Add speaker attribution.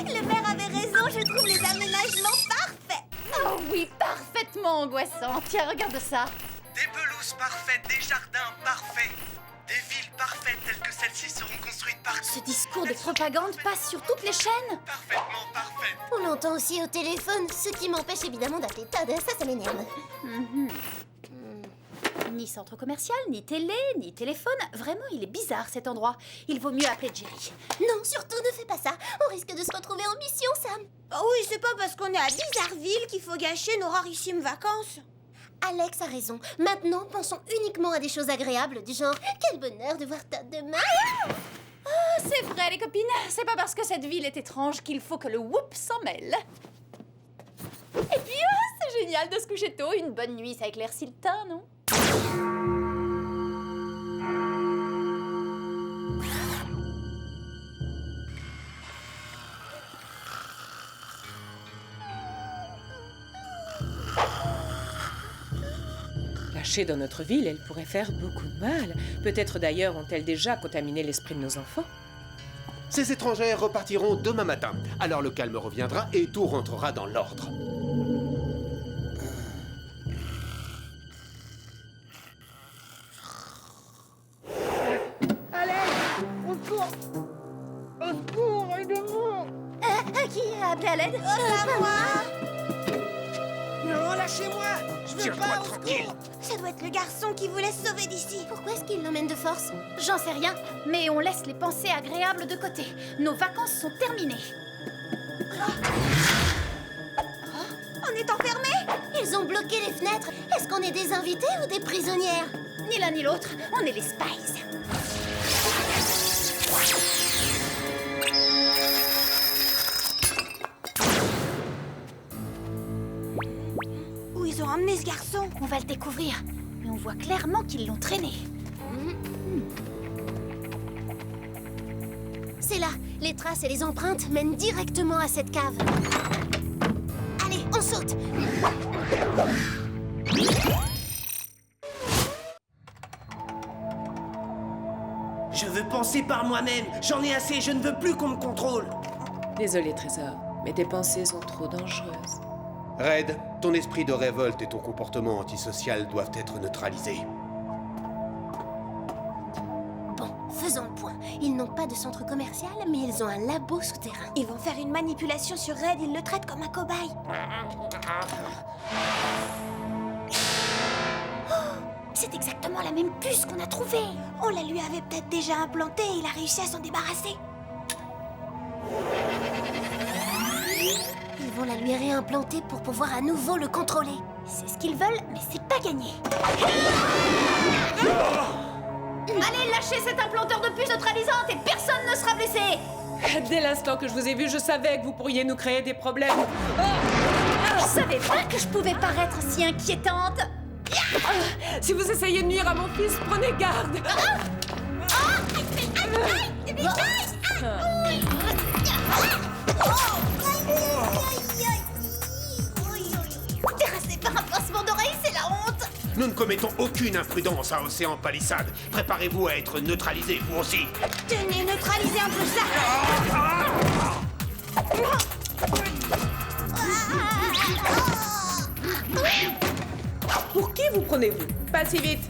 Speaker 1: Le maire avait raison, je trouve les aménagements parfaits.
Speaker 2: Oh oui, parfaitement angoissant. Tiens, regarde ça.
Speaker 3: Des pelouses parfaites, des jardins parfaits, des villes parfaites telles que celles-ci seront construites par...
Speaker 2: Ce discours de propagande passe sur toutes les chaînes.
Speaker 3: Parfaitement parfaites.
Speaker 1: On l'entend aussi au téléphone, ce qui m'empêche évidemment d'appeler Todd, ça m'énerve.
Speaker 2: Ni centre commercial, ni télé, ni téléphone. Vraiment, il est bizarre cet endroit. Il vaut mieux appeler Jerry.
Speaker 1: Non, surtout ne fais pas ça, on risque de se retrouver en mission, Sam.
Speaker 4: Oh oui, c'est pas parce qu'on est à Bizarreville qu'il faut gâcher nos rarissimes vacances.
Speaker 1: Alex a raison, maintenant pensons uniquement à des choses agréables, du genre « Quel bonheur de voir Todd demain !»
Speaker 2: C'est vrai, les copines. C'est pas parce que cette ville est étrange qu'il faut que le whoop s'en mêle. Et puis, c'est génial de se coucher tôt. Une bonne nuit, ça éclaircit le teint, non?
Speaker 5: Lâchées dans notre ville, elles pourraient faire beaucoup de mal. Peut-être d'ailleurs ont-elles déjà contaminé l'esprit de nos enfants.
Speaker 6: Ces étrangères repartiront demain matin. Alors le calme reviendra et tout rentrera dans l'ordre.
Speaker 2: Qui a appelé à l'aide?
Speaker 3: Non, lâchez-moi! Je veux
Speaker 6: Tire-toi
Speaker 3: pas au
Speaker 6: tranquille.
Speaker 3: secours!
Speaker 4: Ça doit être le garçon qui voulait se sauver d'ici.
Speaker 1: Pourquoi est-ce qu'il l'emmène de force?
Speaker 2: J'en sais rien, mais on laisse les pensées agréables de côté. Nos vacances sont terminées.
Speaker 4: On est enfermés?
Speaker 1: Ils ont bloqué les fenêtres. Est-ce qu'on est des invités ou des prisonnières?
Speaker 2: Ni l'un ni l'autre, on est les Spies.
Speaker 4: Où ils ont emmené ce garçon?
Speaker 2: On va le découvrir, mais on voit clairement qu'ils l'ont traîné.
Speaker 1: C'est là, les traces et les empreintes mènent directement à cette cave. Allez, on saute!
Speaker 3: Je veux penser par moi-même. J'en ai assez, je ne veux plus qu'on me contrôle.
Speaker 5: Désolé, Trésor, mais tes pensées sont trop dangereuses.
Speaker 6: Red, ton esprit de révolte et ton comportement antisocial doivent être neutralisés.
Speaker 1: Bon, faisons le point. Ils n'ont pas de centre commercial, mais ils ont un labo souterrain.
Speaker 4: Ils vont faire une manipulation sur Red, ils le traitent comme un cobaye.
Speaker 2: C'est exactement la même puce qu'on a trouvée.
Speaker 4: On la lui avait peut-être déjà implantée et il a réussi à s'en débarrasser.
Speaker 1: Ils vont la lui réimplanter pour pouvoir à nouveau le contrôler.
Speaker 2: C'est ce qu'ils veulent, mais c'est pas gagné. Allez, lâchez cet implanteur de puces neutralisante et personne ne sera blessé.
Speaker 5: Dès l'instant que je vous ai vu, je savais que vous pourriez nous créer des problèmes.
Speaker 2: Je savais pas que je pouvais paraître si inquiétante.
Speaker 5: Si vous essayez de nuire à mon fils, prenez garde.
Speaker 2: Terrassé par un pincement d'oreille, c'est la honte.
Speaker 6: Nous ne commettons aucune imprudence à Océan Palisade. Préparez-vous à être neutralisés, vous aussi.
Speaker 4: Tenez, neutralisez un peu ça.
Speaker 5: Pour qui vous prenez-vous? Pas si vite.